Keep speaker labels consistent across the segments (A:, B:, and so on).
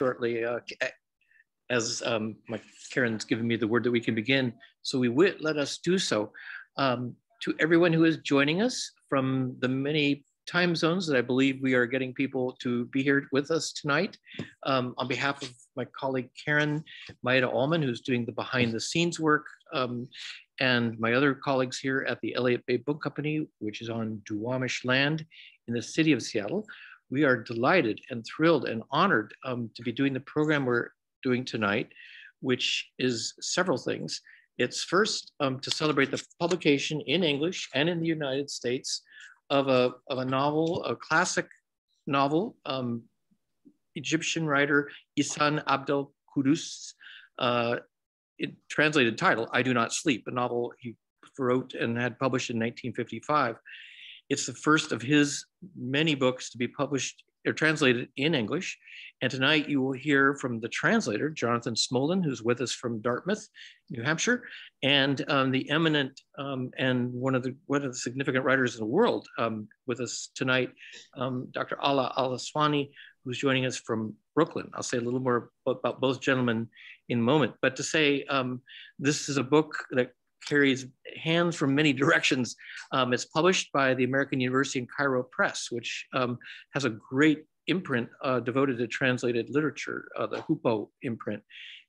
A: shortly, as my Karen's given me the word that we can begin. So let us do so. To everyone who is joining us from the many time zones that I believe we are getting people to be here with us tonight. On behalf of my colleague Karen Maida Allman, who's doing the behind the scenes work, and my other colleagues here at the Elliott Bay Book Company, which is on Duwamish land in the city of Seattle, we are delighted and thrilled and honored to be doing the program we're doing tonight, which is several things. It's first to celebrate the publication in English and in the United States of a novel, a classic novel, Egyptian writer Ihsan Abdel Kouddous, translated title, I Do Not Sleep, a novel he wrote and had published in 1955. It's the first of his many books to be published or translated in English. And tonight you will hear from the translator, Jonathan Smolin, who's with us from Dartmouth, New Hampshire, and the eminent and one of the significant writers in the world with us tonight, Dr. Alaa Al Aswany, who's joining us from Brooklyn. I'll say a little more about both gentlemen in a moment, but to say this is a book that carries hands from many directions. It's published by the American University in Cairo Press, which has a great imprint devoted to translated literature, the Hupo imprint.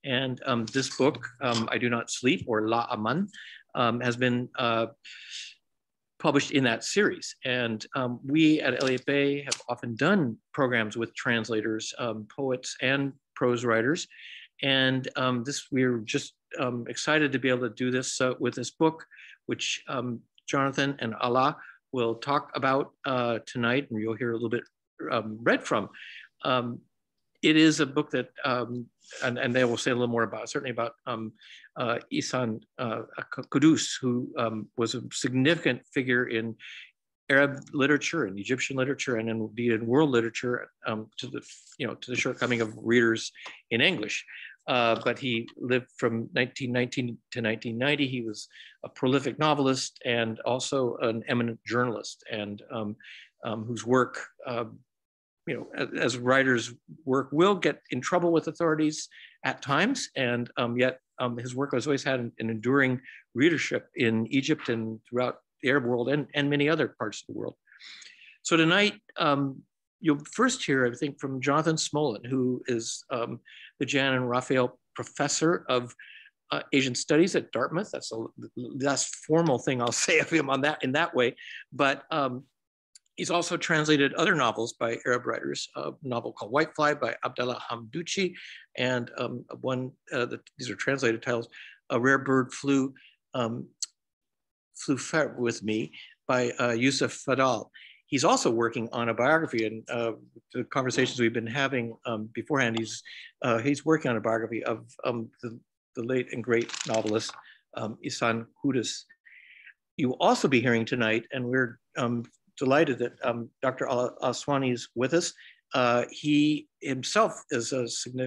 A: And this book, I Do Not Sleep, or La Aman, has been published in that series. And we at Elliott Bay have often done programs with translators, poets and prose writers. And we're just excited to be able to do this with this book, which Jonathan and Alaa will talk about tonight, and you'll hear a little bit read from. It is a book that, and they will say a little more about, certainly about Ihsan Kouddous, who was a significant figure in Arab literature and Egyptian literature, and indeed in world literature, to the shortcoming of readers in English. But he lived from 1919 to 1990. He was a prolific novelist and also an eminent journalist, and whose work, as writers' work will get in trouble with authorities at times, and yet his work has always had an enduring readership in Egypt and throughout the Arab world and many other parts of the world. So tonight, you'll first hear, I think, from Jonathan Smolin, who is the Jan and Raphael Professor of Asian Studies at Dartmouth. That's the last formal thing I'll say of him in that way. But he's also translated other novels by Arab writers, a novel called Whitefly by Abdelilah Hamdouchi, and these are translated titles, A Rare Bird Flew with Me by Youssef Fadel. He's also working on a biography, and the conversations we've been having beforehand, he's working on a biography of the late and great novelist Ihsan Kouddous. You will also be hearing tonight, and we're delighted that Dr. Al Aswany is with us. He himself is a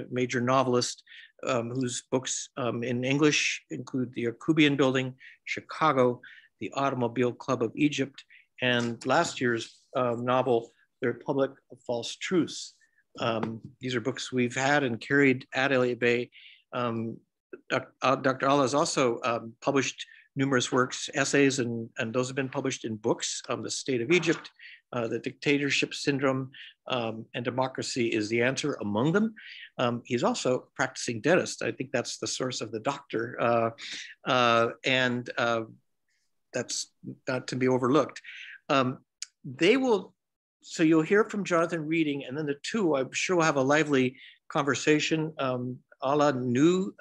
A: major novelist whose books in English include The Yacubian Building, Chicago, The Automobile Club of Egypt, and last year's novel, The Republic of False Truths. These are books we've had and carried at Elliott Bay. Dr. Alaa has also published numerous works, essays, and those have been published in books, The State of Egypt, The Dictatorship Syndrome, and Democracy is the Answer, among them. He's also a practicing dentist. I think that's the source of the doctor, and that's not to be overlooked. So you'll hear from Jonathan reading, and then the two, I'm sure, will have a lively conversation. Alaa knew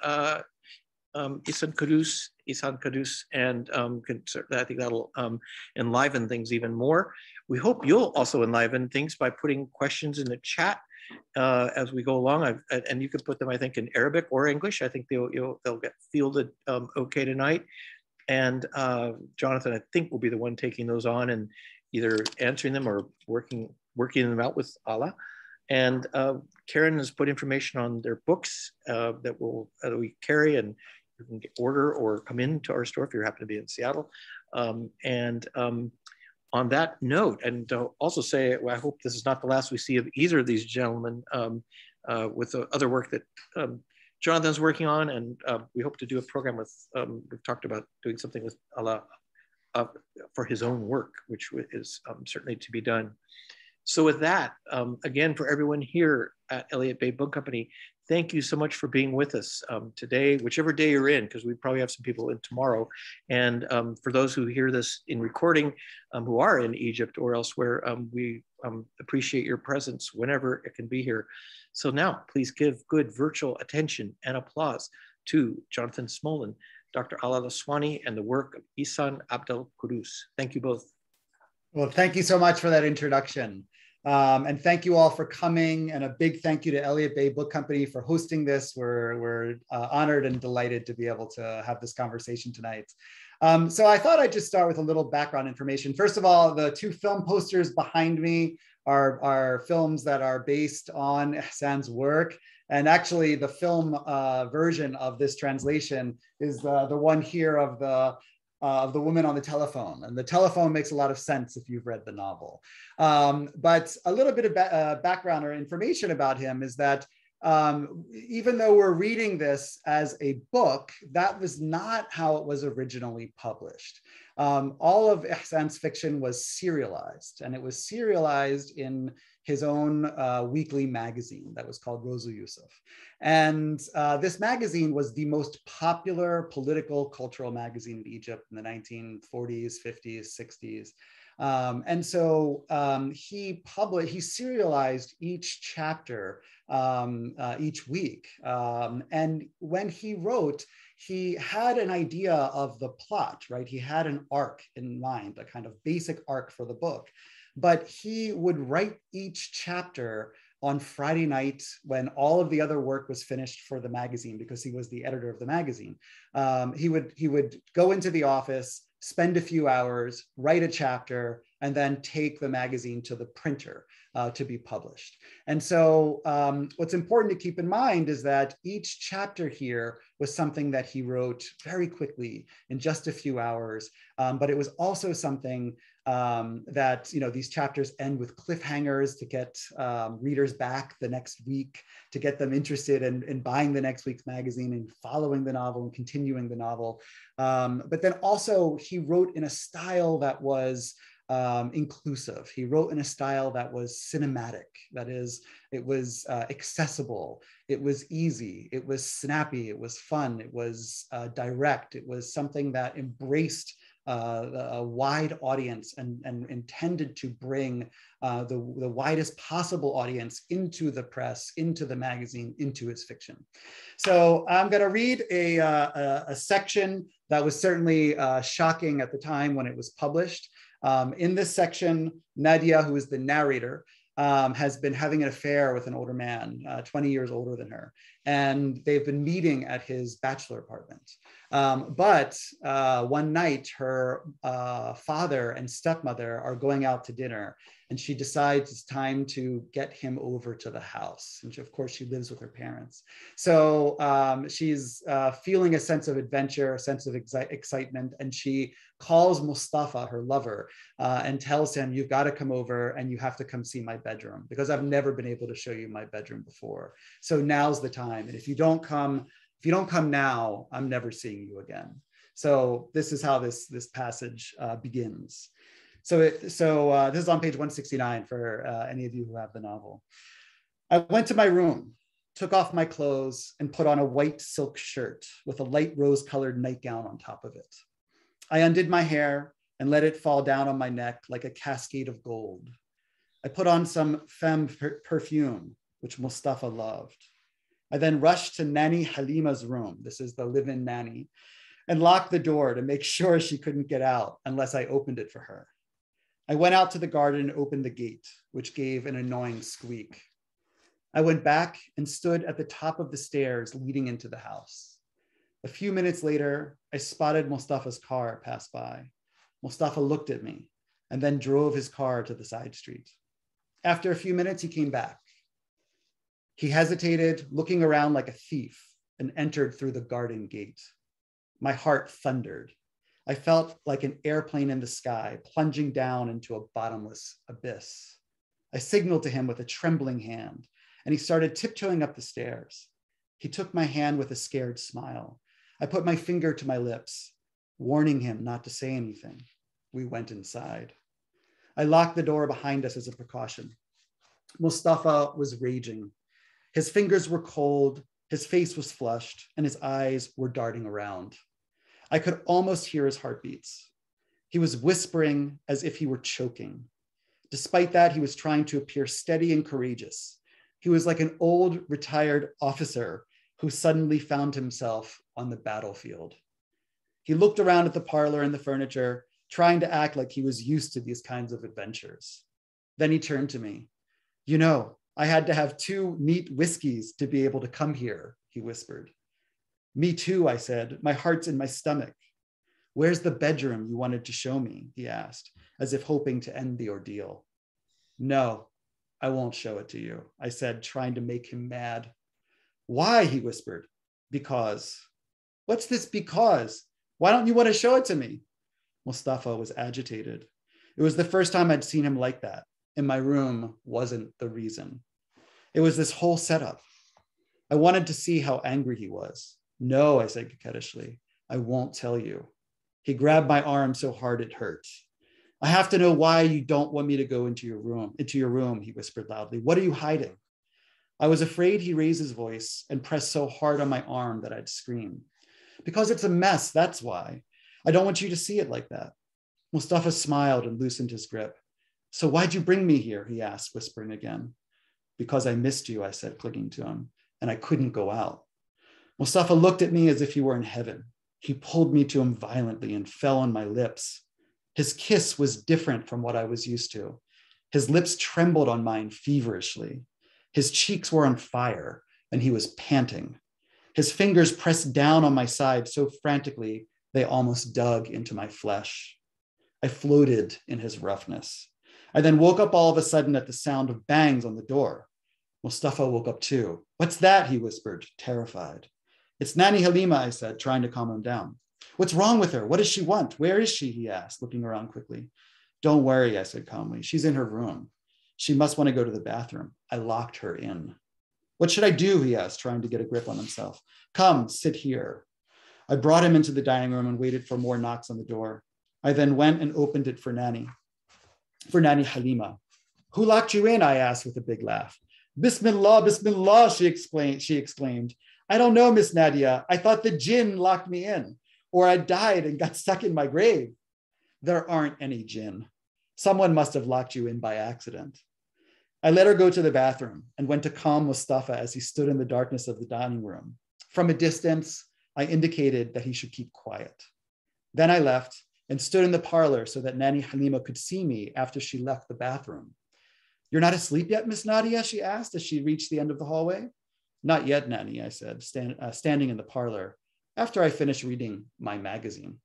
A: Ihsan Kouddous, and I think that'll enliven things even more. We hope you'll also enliven things by putting questions in the chat as we go along. And you can put them, I think, in Arabic or English. I think they'll get fielded okay tonight. And Jonathan, I think, will be the one taking those on and either answering them or working them out with Alaa. And Karen has put information on their books that we carry, and you can order or come into our store if you happen to be in Seattle. On that note, and to also say, well, I hope this is not the last we see of either of these gentlemen. with the other work that Jonathan's working on, and we hope to do a program with, we've talked about doing something with Alaa for his own work, which is certainly to be done. So with that, again, for everyone here at Elliott Bay Book Company, thank you so much for being with us today, whichever day you're in, because we probably have some people in tomorrow. And for those who hear this in recording, who are in Egypt or elsewhere, we appreciate your presence whenever it can be here. So now, please give good virtual attention and applause to Jonathan Smolin, Dr. Alaa Al Aswany, and the work of Ihsan Abdel Kouddous. Thank you both.
B: Well, thank you so much for that introduction. And thank you all for coming, and a big thank you to Elliott Bay Book Company for hosting this. We're honored and delighted to be able to have this conversation tonight. So I thought I'd just start with a little background information. First of all, the two film posters behind me are films that are based on Ihsan's work. And actually the film version of this translation is the one here of the woman on the telephone. And the telephone makes a lot of sense if you've read the novel. But a little bit of background or information about him is that even though we're reading this as a book, that was not how it was originally published. All of Ihsan's fiction was serialized, and it was serialized in his own weekly magazine that was called Rozu Youssef. And this magazine was the most popular political cultural magazine in Egypt in the 1940s, 50s, 60s. And so he serialized each chapter each week. And when he wrote, he had an idea of the plot, right? He had an arc in mind, a kind of basic arc for the book. But he would write each chapter on Friday night when all of the other work was finished for the magazine, because he was the editor of the magazine. He would go into the office, spend a few hours, write a chapter, and then take the magazine to the printer to be published. And so what's important to keep in mind is that each chapter here was something that he wrote very quickly in just a few hours, but it was also something that, you know, these chapters end with cliffhangers to get readers back the next week, to get them interested in buying the next week's magazine and following the novel and continuing the novel. But then also he wrote in a style that was inclusive. He wrote in a style that was cinematic. That is, it was accessible. It was easy. It was snappy. It was fun. It was direct. It was something that embraced a wide audience and intended to bring the widest possible audience into the press, into the magazine, into his fiction. So I'm going to read a section that was certainly shocking at the time when it was published. In this section, Nadia, who is the narrator, has been having an affair with an older man, 20 years older than her. And they've been meeting at his bachelor apartment. But one night, her father and stepmother are going out to dinner, and she decides it's time to get him over to the house. And of course, she lives with her parents. So she's feeling a sense of adventure, a sense of excitement, and she calls Mustafa, her lover, and tells him, you've got to come over and you have to come see my bedroom, because I've never been able to show you my bedroom before. So now's the time. And if you don't come now, I'm never seeing you again. So this is how this passage begins. So this is on page 169 for any of you who have the novel. I went to my room, took off my clothes, and put on a white silk shirt with a light rose-colored nightgown on top of it. I undid my hair and let it fall down on my neck like a cascade of gold. I put on some femme perfume, which Mustafa loved. I then rushed to Nanny Halima's room, this is the live-in nanny, and locked the door to make sure she couldn't get out unless I opened it for her. I went out to the garden and opened the gate, which gave an annoying squeak. I went back and stood at the top of the stairs leading into the house. A few minutes later, I spotted Mustafa's car pass by. Mustafa looked at me and then drove his car to the side street. After a few minutes, he came back. He hesitated, looking around like a thief, and entered through the garden gate. My heart thundered. I felt like an airplane in the sky, plunging down into a bottomless abyss. I signaled to him with a trembling hand, and he started tiptoeing up the stairs. He took my hand with a scared smile. I put my finger to my lips, warning him not to say anything. We went inside. I locked the door behind us as a precaution. Mustafa was raging. His fingers were cold, his face was flushed, and his eyes were darting around. I could almost hear his heartbeats. He was whispering as if he were choking. Despite that, he was trying to appear steady and courageous. He was like an old retired officer who suddenly found himself on the battlefield. He looked around at the parlor and the furniture, trying to act like he was used to these kinds of adventures. Then he turned to me. You know, I had to have 2 neat whiskeys to be able to come here, he whispered. Me too, I said. My heart's in my stomach. Where's the bedroom you wanted to show me? He asked, as if hoping to end the ordeal. No, I won't show it to you, I said, trying to make him mad. Why? He whispered. Because. What's this because? Why don't you want to show it to me? Mustafa was agitated. It was the first time I'd seen him like that, and my room wasn't the reason. It was this whole setup. I wanted to see how angry he was. No, I said coquettishly, I won't tell you. He grabbed my arm so hard it hurt. I have to know why you don't want me to go into your room, he whispered loudly. What are you hiding? I was afraid he raised his voice and pressed so hard on my arm that I'd scream. Because it's a mess, that's why. I don't want you to see it like that. Mustafa smiled and loosened his grip. So why'd you bring me here? He asked, whispering again. Because I missed you, I said, clinging to him, and I couldn't go out. Mustafa looked at me as if he were in heaven. He pulled me to him violently and fell on my lips. His kiss was different from what I was used to. His lips trembled on mine feverishly. His cheeks were on fire, and he was panting. His fingers pressed down on my side so frantically, they almost dug into my flesh. I floated in his roughness. I then woke up all of a sudden at the sound of bangs on the door. Mustafa woke up too. What's that? He whispered, terrified. It's Nanny Halima, I said, trying to calm him down. What's wrong with her? What does she want? Where is she? He asked, looking around quickly. Don't worry, I said calmly. She's in her room. She must want to go to the bathroom. I locked her in. What should I do? He asked, trying to get a grip on himself. Come, sit here. I brought him into the dining room and waited for more knocks on the door. I then went and opened it for Nanny Halima. Who locked you in? I asked with a big laugh. Bismillah, Bismillah, she exclaimed. I don't know, Miss Nadia. I thought the jinn locked me in, or I died and got stuck in my grave. There aren't any jinn. Someone must have locked you in by accident. I let her go to the bathroom and went to calm Mustafa as he stood in the darkness of the dining room. From a distance, I indicated that he should keep quiet. Then I left and stood in the parlor so that Nanny Halima could see me after she left the bathroom. You're not asleep yet, Miss Nadia? She asked as she reached the end of the hallway. Not yet, Nanny, I said, standing in the parlor after I finished reading my magazine.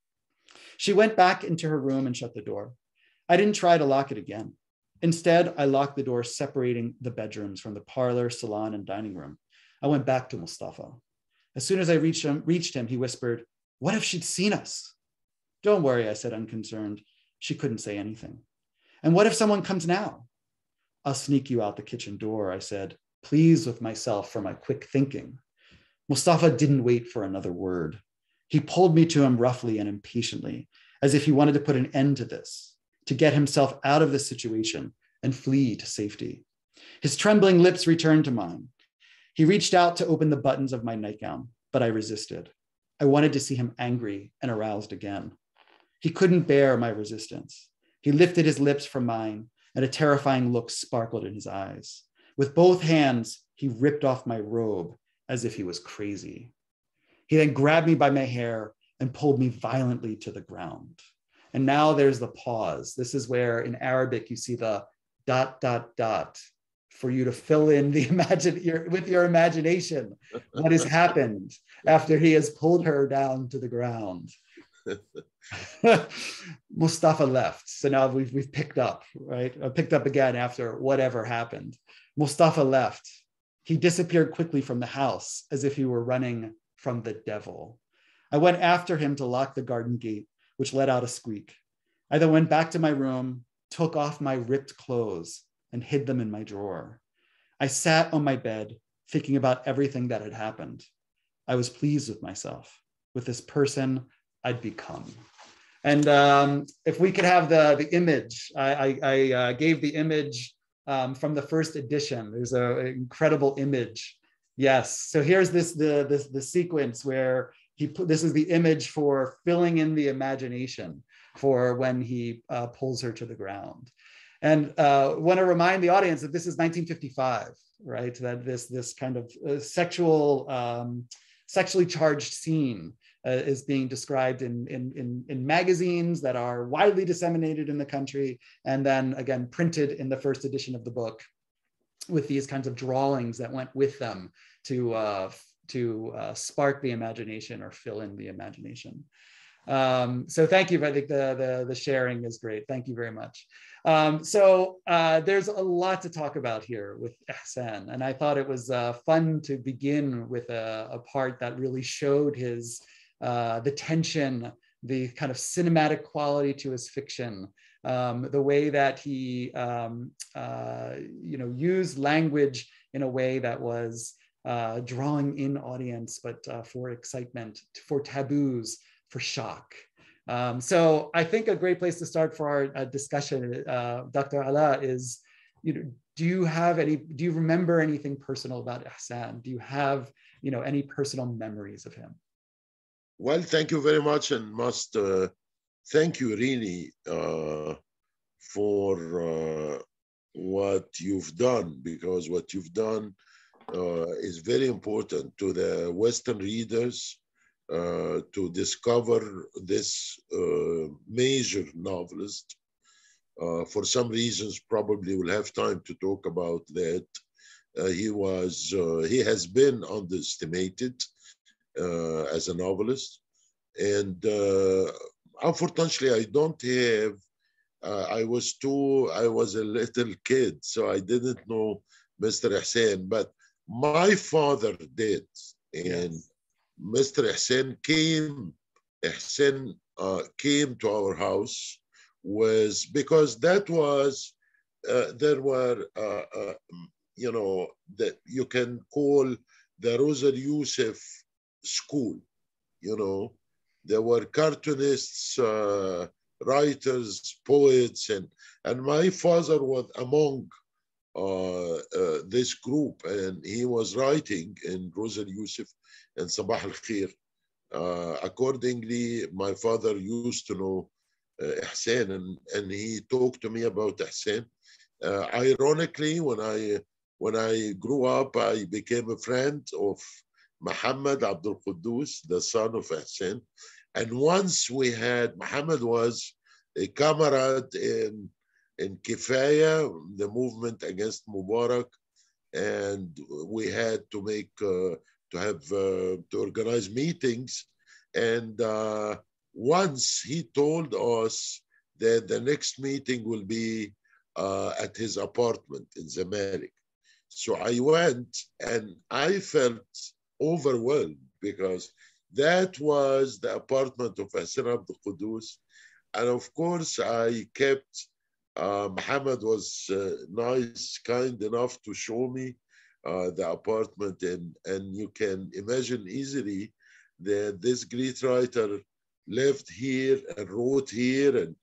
B: She went back into her room and shut the door. I didn't try to lock it again. Instead, I locked the door separating the bedrooms from the parlor, salon, and dining room. I went back to Mustafa. As soon as I reached him, he whispered, what if she'd seen us? Don't worry, I said, unconcerned. She couldn't say anything. And what if someone comes now? I'll sneak you out the kitchen door, I said, pleased with myself for my quick thinking. Mustafa didn't wait for another word. He pulled me to him roughly and impatiently, as if he wanted to put an end to this, to get himself out of this situation and flee to safety. His trembling lips returned to mine. He reached out to open the buttons of my nightgown, but I resisted. I wanted to see him angry and aroused again. He couldn't bear my resistance. He lifted his lips from mine, and a terrifying look sparkled in his eyes. With both hands, he ripped off my robe as if he was crazy. He then grabbed me by my hair and pulled me violently to the ground. And now there's the pause. This is where in Arabic you see the ... for you to fill in with your imagination what has happened after he has pulled her down to the ground. Mustafa left. So now we've picked up, right? Picked up again after whatever happened. Mustafa left. He disappeared quickly from the house as if he were running from the devil. I went after him to lock the garden gate, which let out a squeak. I then went back to my room, took off my ripped clothes, and hid them in my drawer. I sat on my bed thinking about everything that had happened. I was pleased with myself, with this person I'd become. And if we could have the image, I gave the image from the first edition. There's an incredible image. Yes, so here's the sequence where this is the image for filling in the imagination for when he pulls her to the ground. And want to remind the audience that this is 1955, right? That this kind of sexually charged scene is being described in magazines that are widely disseminated in the country, and then again printed in the first edition of the book with these kinds of drawings that went with them to spark the imagination or fill in the imagination. So thank you. I think the sharing is great. Thank you very much. There's a lot to talk about here with Ihsan, and I thought it was fun to begin with a part that really showed his the tension, the kind of cinematic quality to his fiction, the way that he used language in a way that was drawing in audience, but for excitement, for taboos, for shock. So I think a great place to start for our discussion, Dr. Alaa, is, do you remember anything personal about Ihsan? Do you have, any personal memories of him?
C: Well, thank you very much, and must thank you really for what you've done, because what you've done is very important to the Western readers to discover this major novelist. For some reasons, probably we'll have time to talk about that. He has been underestimated as a novelist, and unfortunately, I don't have. I was a little kid, so I didn't know Mr. Ihsan, but my father did, and yes. Mr. Ihsan came to our house because that was there were that you can call the Rosa Youssef school. There were cartoonists, writers, poets, and my father was among this group, and he was writing in Rosa Youssef and Sabah al-Khair. Accordingly, my father used to know Ihsan, and he talked to me about Ihsan. Ironically, when I grew up, I became a friend of Muhammad Abdel Kouddous, the son of Ihsan. And once Muhammad was a comrade in Kifaya, the movement against Mubarak, and we had to organize meetings. And once he told us that the next meeting will be at his apartment in Zamalek. So I went, and I felt overwhelmed because that was the apartment of Ihsan Abdel Kouddous. And of course, I kept, Muhammad was nice, kind enough to show me the apartment. And you can imagine easily that this great writer lived here and wrote here. And,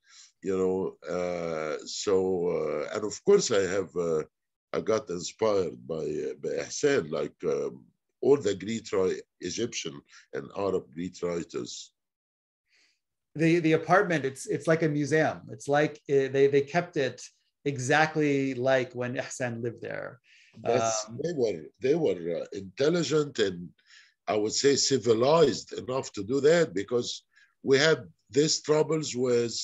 C: and of course, I got inspired by Ihsan, like all the Greek Egyptian and Arab Greek writers.
B: The apartment, it's like a museum. It's like they kept it exactly like when Ihsan lived there.
C: They were intelligent and I would say civilized enough to do that, because we had these troubles with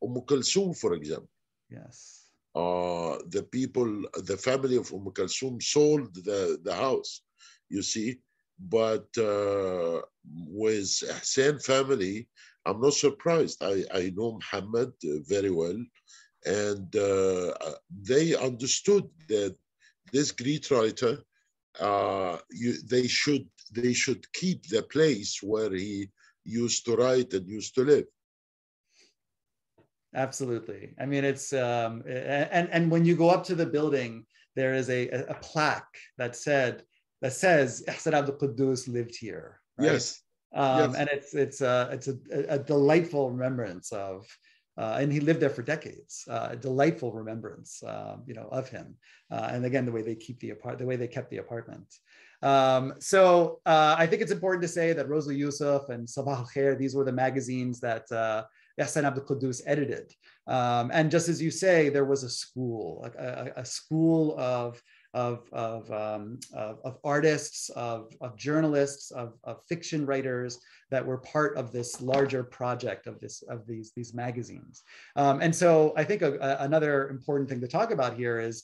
C: Kulthum, for example.
B: Yes.
C: The family of Kulthum sold the house, you see. But with Ihsan family, I'm not surprised. I know Muhammad very well, and they understood that this Greek writer, they should keep the place where he used to write and used to live.
B: Absolutely. I mean, it's and when you go up to the building, there is a plaque that says Ihsan Abdel Kouddous lived here. Right?
C: Yes.
B: And it's a delightful remembrance of, and he lived there for decades. A delightful remembrance, of him. And again, the way they kept the apartment. So I think it's important to say that Rosa Youssef and Sabah Al Khair, these were the magazines that Ihsan Abdel Kouddous edited. And just as you say, there was a school, a school of artists, of journalists, of fiction writers that were part of this larger project of these magazines. And so I think another important thing to talk about here is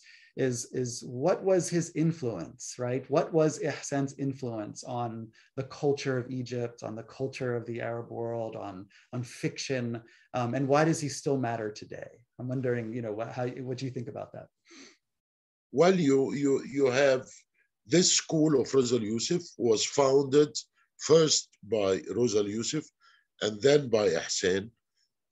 B: what was his influence, right? What was Ihsan's influence on the culture of Egypt, on the culture of the Arab world, on fiction, and why does he still matter today? I'm wondering, what do you think about that?
C: Well, you have this school of Rosa Youssef was founded first by Rosa Youssef and then by Ihsan.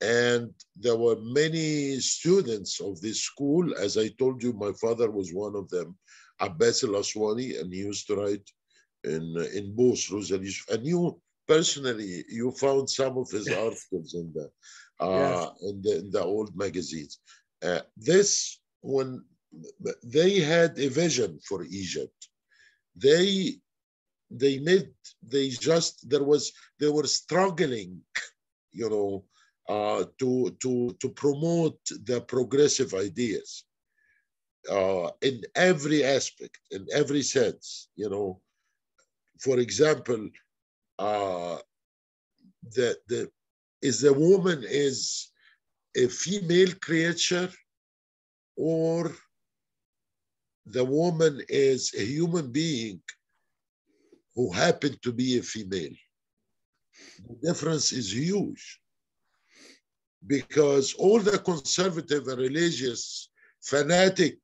C: And there were many students of this school. As I told you, my father was one of them, Abbas Al Aswany, and he used to write in both Rosa Youssef. And you personally, you found some of his articles in the old magazines. When they had a vision for Egypt, they were struggling, to promote the progressive ideas in every aspect, in every sense. For example, the woman is a female creature, or the woman is a human being who happened to be a female. The difference is huge, because all the conservative and religious fanatic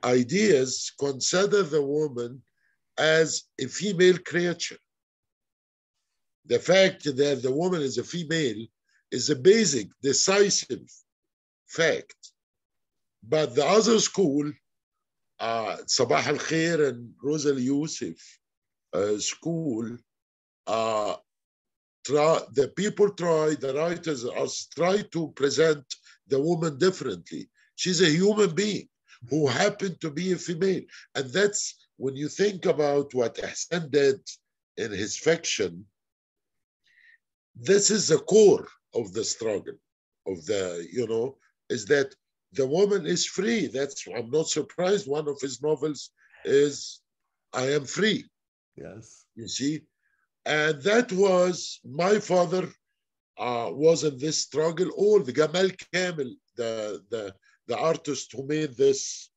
C: ideas consider the woman as a female creature. The fact that the woman is a female is a basic, decisive fact. But the other school, Sabah Al Khair and Rosa Youssef school, the writers try to present the woman differently. She's a human being who happened to be a female. And that's when you think about what Ihsan did in his fiction, this is the core of the struggle of is that the woman is free. I'm not surprised. One of his novels is I Am Free.
B: Yes.
C: You see? And that was, my father was in this struggle. All the Gamal Kamel, the artist who made this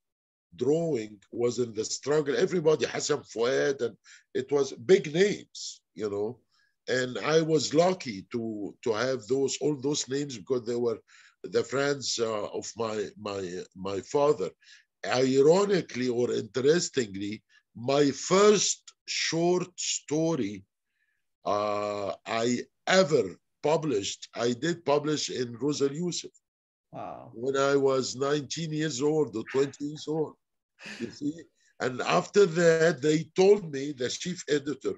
C: drawing, was in the struggle. Everybody, Hassan Fouad, and it was big names, And I was lucky to have all those names, because they were the friends of my father. Ironically or interestingly, my first short story I ever published, I did publish in Rosa Youssef.
B: Wow.
C: When I was 19 years old or 20 years old, you see. And after that, they told me, the chief editor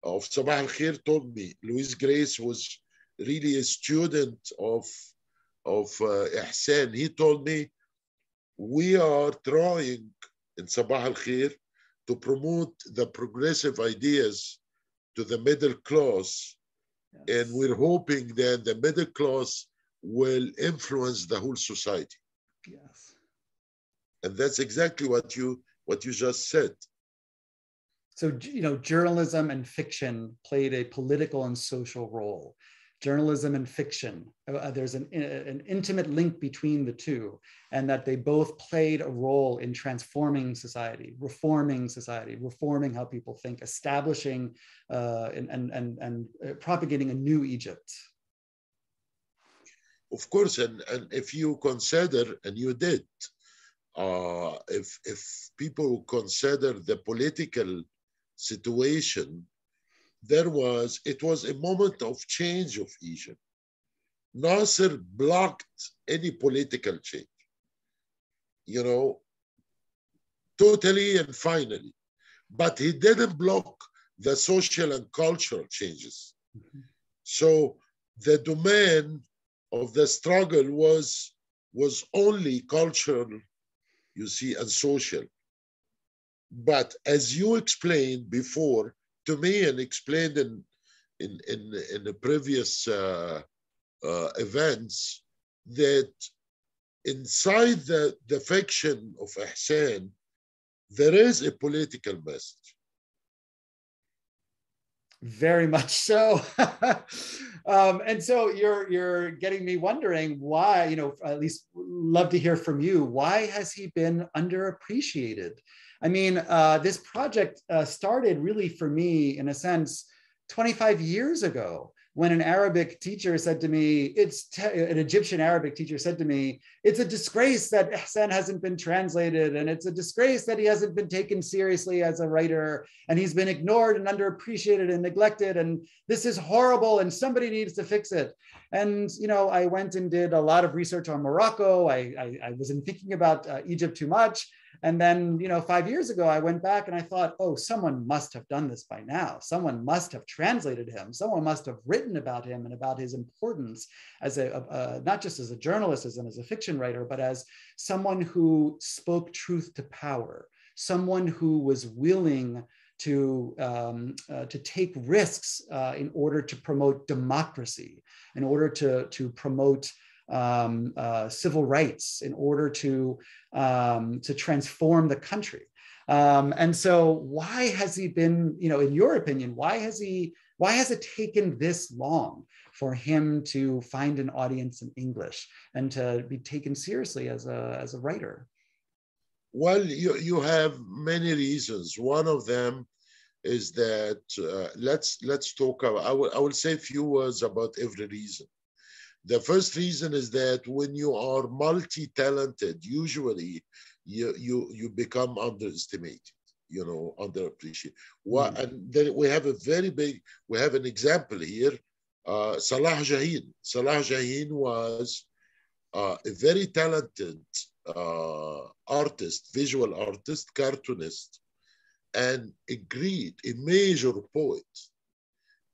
C: of Sabah Al Khair told me, Louise Grace was really a student of Ihsan. He told me, we are trying in Sabah Al Khair to promote the progressive ideas to the middle class. Yes. And we're hoping that the middle class will influence the whole society.
B: Yes.
C: And that's exactly what you just said.
B: So, journalism and fiction played a political and social role. Journalism and fiction, there's an intimate link between the two, and that they both played a role in transforming society, reforming how people think, establishing and propagating a new Egypt.
C: Of course, and if you consider, and you did, if people consider the political situation, it was a moment of change of Egypt. Nasser blocked any political change. you know, totally and finally. But he didn't block the social and cultural changes. So the domain of the struggle was only cultural, you see, and social. But as you explained before to me and explained in the previous events, that inside the fiction of Ihsan, there is a political message.
B: Very much so. And so you're getting me wondering why, you know, at least love to hear from you. Why has he been underappreciated? I mean, this project started really for me, in a sense, 25 years ago, when an Arabic teacher said to me, an Egyptian Arabic teacher said to me, it's a disgrace that Ihsan hasn't been translated, and it's a disgrace that he hasn't been taken seriously as a writer, and he's been ignored and underappreciated and neglected, and this is horrible, and somebody needs to fix it. And, you know, I went and did a lot of research on Morocco. I wasn't thinking about Egypt too much. And then, you know, 5 years ago, I went back and I thought, oh, someone must have done this by now. Someone must have translated him. Someone must have written about him and about his importance as not just as a journalist and as a fiction writer, but as someone who spoke truth to power, someone who was willing to take risks in order to promote democracy, in order to promote civil rights, in order to transform the country. And so why has he been, you know, in your opinion, why has it taken this long for him to find an audience in English and to be taken seriously as a writer?
C: Well, you have many reasons. One of them is that let's talk about, I will say a few words about every reason. The first reason is that when you are multi-talented, usually you become underestimated, you know, underappreciated. And then we have an example here, Salah Jahin. Salah Jahin was a very talented artist, visual artist, cartoonist, and a major poet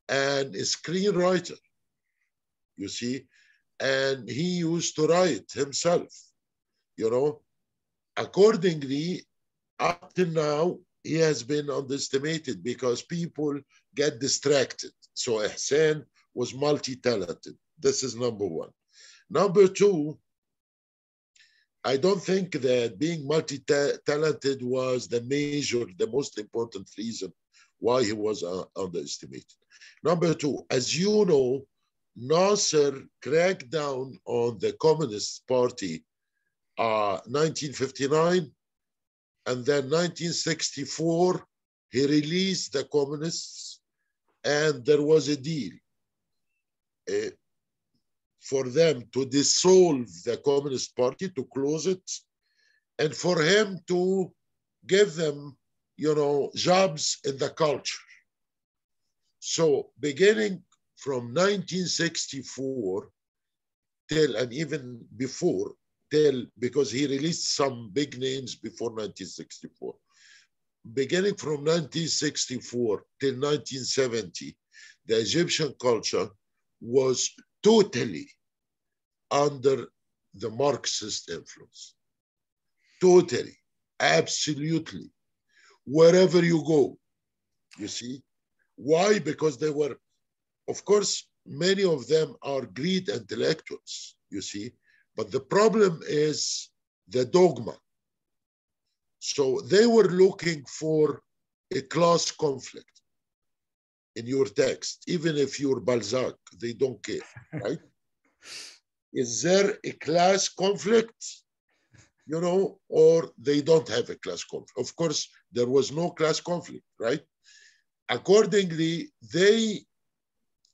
C: and a screenwriter, you see, and he used to write himself, you know. Accordingly, up to now, he has been underestimated because people get distracted. So Ihsan was multi-talented. This is number one. Number two, I don't think that being multi-talented was the most important reason why he was underestimated. Number two, as you know, Nasser cracked down on the Communist Party 1959, and then 1964, he released the communists, and there was a deal for them to dissolve the Communist Party, to close it, and for him to give them, you know, jobs in the culture. So beginning from 1964 till, and even before, because he released some big names before 1964. Beginning from 1964 till 1970, the Egyptian culture was totally under the Marxist influence. Totally, absolutely. Wherever you go, you see. Why? Because they were, of course, many of them are great intellectuals, you see, but the problem is the dogma. So they were looking for a class conflict in your text, even if you're Balzac, they don't care, right? Is there a class conflict, you know, or they don't have a class conflict? Of course, there was no class conflict, right? Accordingly, they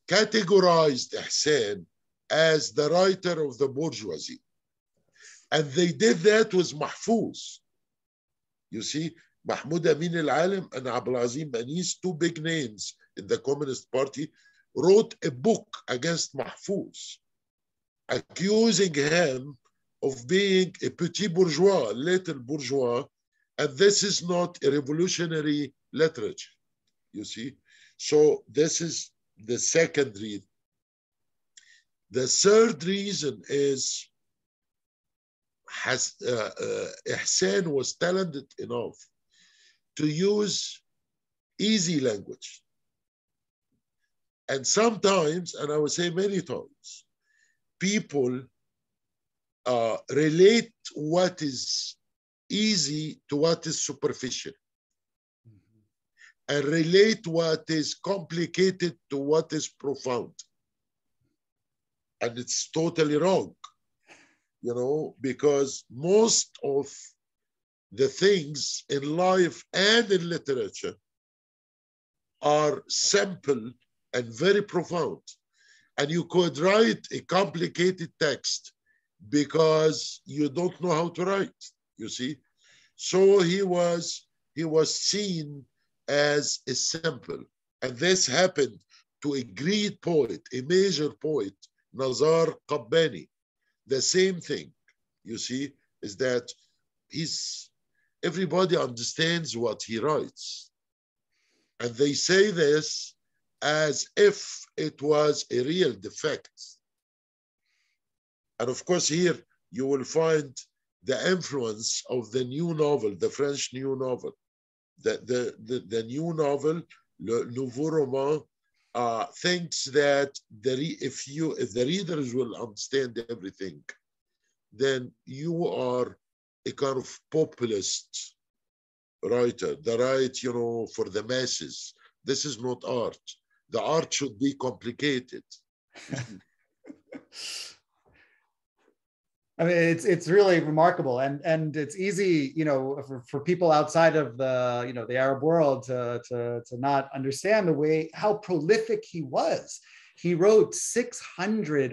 C: categorized Ihsan as the writer of the bourgeoisie. And they did that with Mahfouz. You see, Mahmoud Amin al-Alim and Abdel Manis, two big names in the Communist Party, wrote a book against Mahfouz, accusing him of being a petit bourgeois, little bourgeois, and this is not a revolutionary literature, you see? So this is the second reason. The third reason is Ihsan was talented enough to use easy language. And sometimes, and I would say many times, people relate what is easy to what is superficial, and relate what is complicated to what is profound. And it's totally wrong, you know, because most of the things in life and in literature are simple and very profound. And you could write a complicated text because you don't know how to write, you see? So he was seen as a simple. And this happened to a great poet, a major poet, Nazar Qabbani. The same thing, you see, is that everybody understands what he writes. And they say this as if it was a real defect. And of course, here you will find the influence of the new novel, the French new novel. The new novel, Le Nouveau Roman, thinks that if the readers will understand everything, then you are a kind of populist writer, the right, you know, for the masses. This is not art. The art should be complicated.
B: I mean, it's really remarkable, and it's easy, you know, for people outside of the, you know, the Arab world to not understand the way how prolific he was. He wrote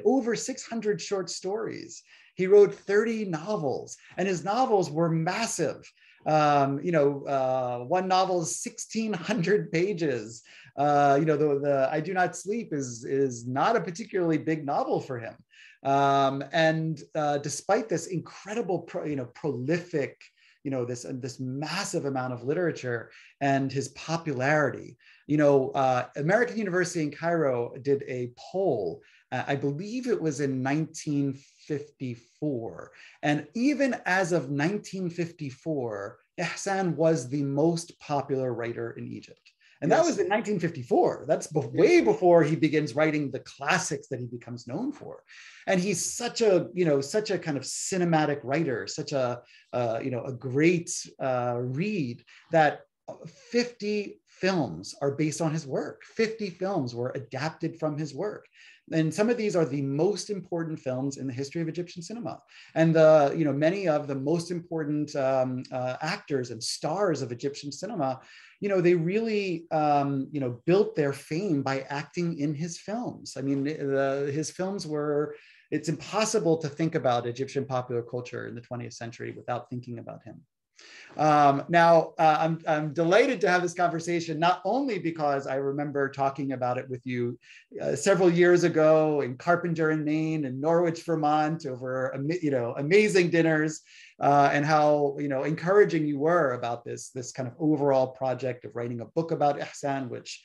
B: over 600 short stories. He wrote 30 novels, and his novels were massive. You know, one novel is 1,600 pages. You know, the I Do Not Sleep is not a particularly big novel for him. And despite this incredible, prolific, you know, this massive amount of literature and his popularity, you know, American University in Cairo did a poll. I believe it was in 1954. And even as of 1954, Ihsan was the most popular writer in Egypt. And that was in 1954. That's way before he begins writing the classics that he becomes known for. And he's such a kind of cinematic writer, such a great read, that 50 films are based on his work. 50 films were adapted from his work. And some of these are the most important films in the history of Egyptian cinema. And many of the most important actors and stars of Egyptian cinema, you know, they really, built their fame by acting in his films. I mean, his films it's impossible to think about Egyptian popular culture in the 20th century without thinking about him. Now, I'm delighted to have this conversation, not only because I remember talking about it with you several years ago in Carpenter in Maine and Norwich, Vermont, over amazing dinners, and how encouraging you were about this kind of overall project of writing a book about Ihsan, which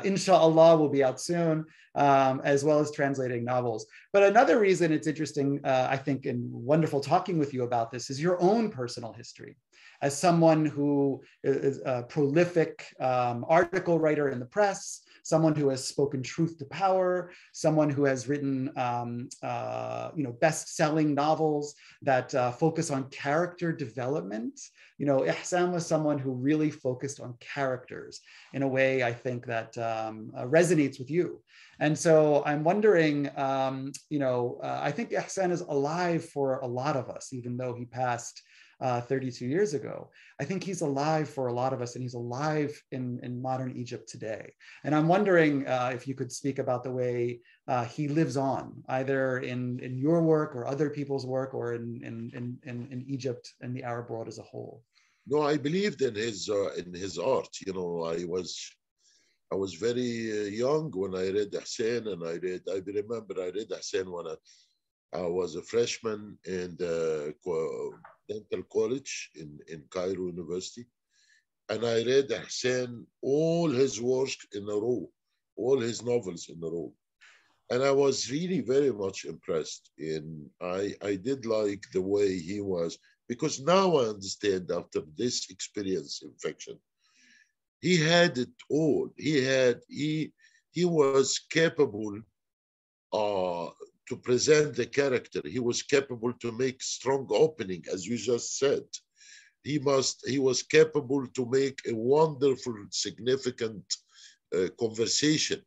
B: inshallah will be out soon, as well as translating novels. But another reason it's interesting, I think, and wonderful talking with you about this is your own personal history. As someone who is a prolific article writer in the press, someone who has spoken truth to power, someone who has written best-selling novels that focus on character development. You know, Ihsan was someone who really focused on characters in a way I think that resonates with you. And so I'm wondering, I think Ihsan is alive for a lot of us, even though he passed 32 years ago. I think he's alive for a lot of us, and he's alive in modern Egypt today. And I'm wondering if you could speak about the way he lives on, either in your work or other people's work, or in Egypt and the Arab world as a whole.
C: No, I believed in his art. You know, I was very young when I read Ihsan, and I remember I read Ihsan I was a freshman in the dental college in Cairo University. And I read Ihsan, all his work in a row, all his novels in a row. And I was really very much impressed. I did like the way he was, because now I understand after this experience in fiction, he had it all. He was capable to present the character. He was capable to make strong opening, as you just said. He was capable to make a wonderful, significant conversation.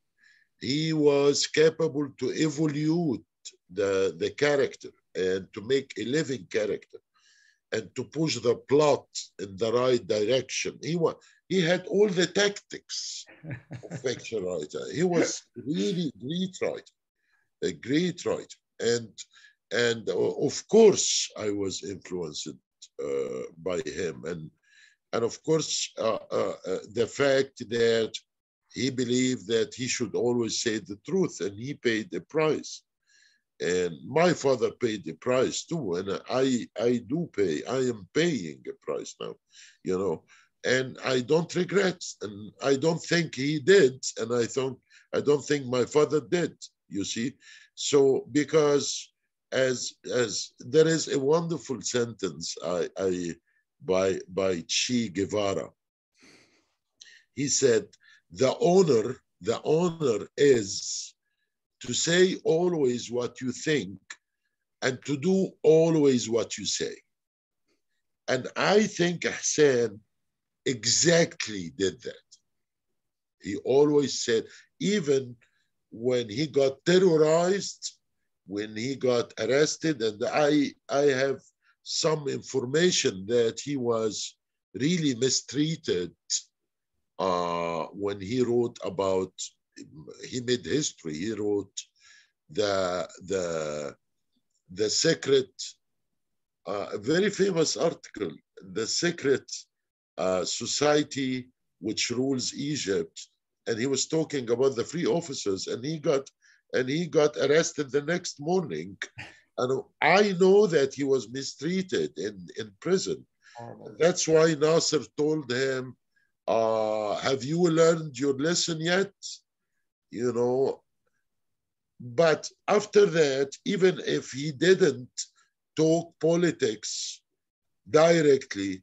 C: He was capable to evolve the character and to make a living character and to push the plot in the right direction. He had all the tactics of fiction writer. He was really great writer, a great writer. And of course, I was influenced by him. And of course, the fact that he believed that he should always say the truth, and he paid the price. And my father paid the price too, and I am paying a price now, you know, and I don't regret, and I don't think he did, and I don't think my father did, you see. So because as there is a wonderful sentence by Che Guevara. He said, the honor is to say always what you think and to do always what you say. And I think Ihsan exactly did that. He always said, even when he got terrorized, when he got arrested, and I have some information that he was really mistreated when he wrote about, he made history. He wrote the secret, a very famous article, the secret society which rules Egypt, and he was talking about the free officers, and he got arrested the next morning. And I know that he was mistreated in prison. That's why Nasser told him, have you learned your lesson yet? You know, but after that, even if he didn't talk politics directly,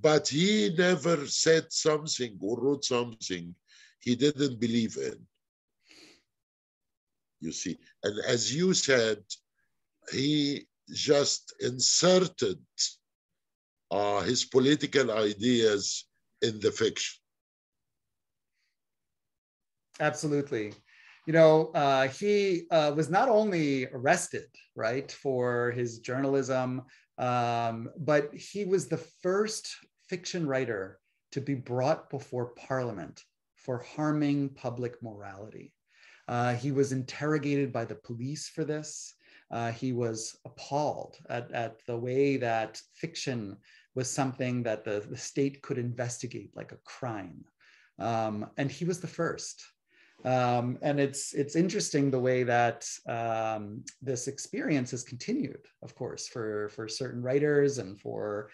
C: but he never said something or wrote something he didn't believe in. You see, and as you said, he just inserted his political ideas in the fiction.
B: Absolutely. You know, he was not only arrested, right, for his journalism, but he was the first fiction writer to be brought before Parliament for harming public morality. He was interrogated by the police for this. He was appalled at the way that fiction was something that the state could investigate like a crime. And he was the first. And it's interesting the way that this experience has continued, of course, for certain writers and for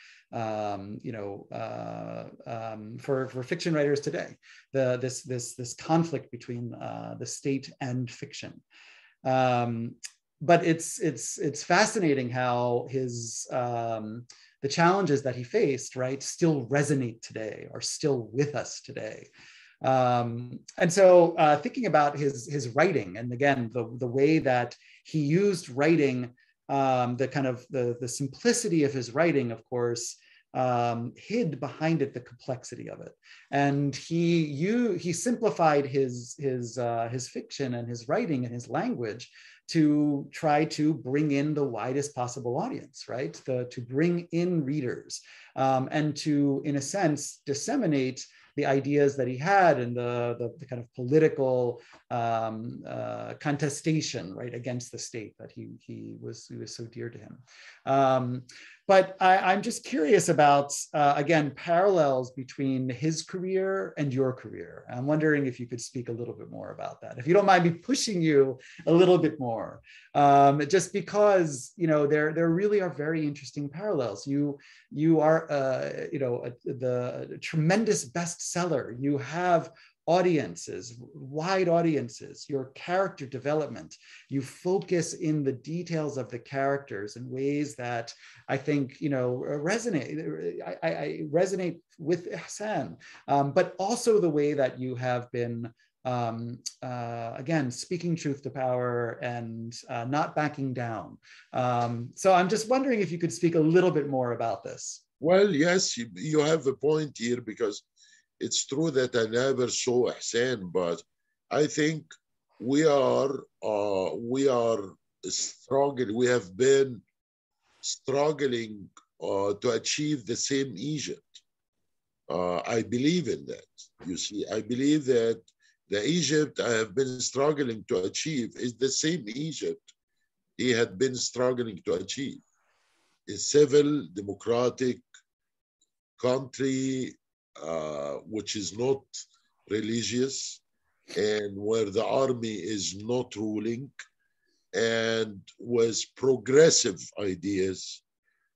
B: for fiction writers today. This conflict between the state and fiction. But it's fascinating how his the challenges that he faced, right, still resonate today, are still with us today. And so thinking about his writing, and again, the way that he used writing, the kind of the simplicity of his writing, of course, hid behind it the complexity of it. And he simplified his fiction and his writing and his language to try to bring in the widest possible audience, right? To bring in readers, and to, in a sense, disseminate the ideas that he had and the kind of political contestation, right, against the state that he was so dear to him. But I'm just curious about, again, parallels between his career and your career. I'm wondering if you could speak a little bit more about that, if you don't mind me pushing you a little bit more, just because, you know, there really are very interesting parallels. You are, you know, the tremendous bestseller. You have audiences, wide audiences, your character development. You focus in the details of the characters in ways that I think, you know, resonate. I resonate with Ihsan, but also the way that you have been, again, speaking truth to power and not backing down. So I'm just wondering if you could speak a little bit more about this.
C: Well, yes, you have a point here, because it's true that I never saw Ihsan, but I think we are struggling. We have been struggling to achieve the same Egypt. I believe in that. You see, I believe that the Egypt I have been struggling to achieve is the same Egypt he had been struggling to achieve. A civil, democratic country, which is not religious, and where the army is not ruling, and with progressive ideas,